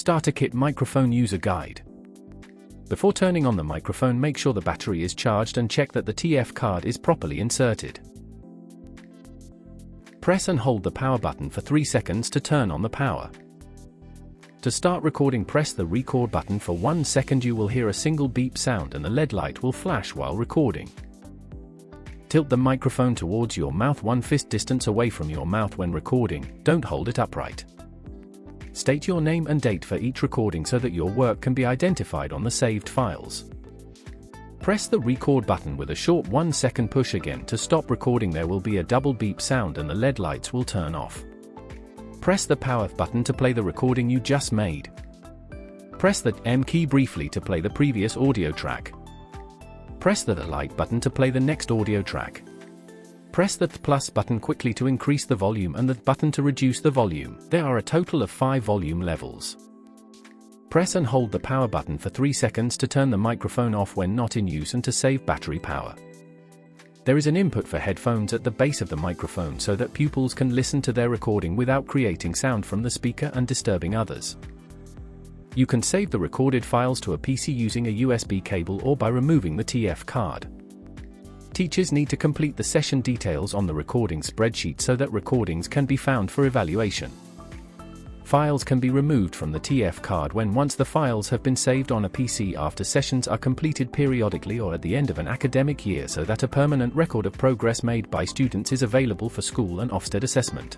Starter Kit Microphone User Guide. Before turning on the microphone, make sure the battery is charged and check that the TF card is properly inserted. Press and hold the power button for 3 seconds to turn on the power. To start recording, press the record button for 1 second. You will hear a single beep sound and the LED light will flash while recording. Tilt the microphone towards your mouth 1 fist distance away from your mouth when recording, don't hold it upright. State your name and date for each recording so that your work can be identified on the saved files. Press the record button with a short 1 second push again to stop recording. There will be a double beep sound and the LED lights will turn off. Press the power button to play the recording you just made. Press the M key briefly to play the previous audio track. Press the light button to play the next audio track. Press the plus button quickly to increase the volume and the button to reduce the volume. There are a total of 5 volume levels. Press and hold the power button for 3 seconds to turn the microphone off when not in use and to save battery power. There is an input for headphones at the base of the microphone so that pupils can listen to their recording without creating sound from the speaker and disturbing others. You can save the recorded files to a PC using a USB cable or by removing the TF card. Teachers need to complete the session details on the recording spreadsheet so that recordings can be found for evaluation. Files can be removed from the TF card once the files have been saved on a PC after sessions are completed periodically or at the end of an academic year so that a permanent record of progress made by students is available for school and Ofsted assessment.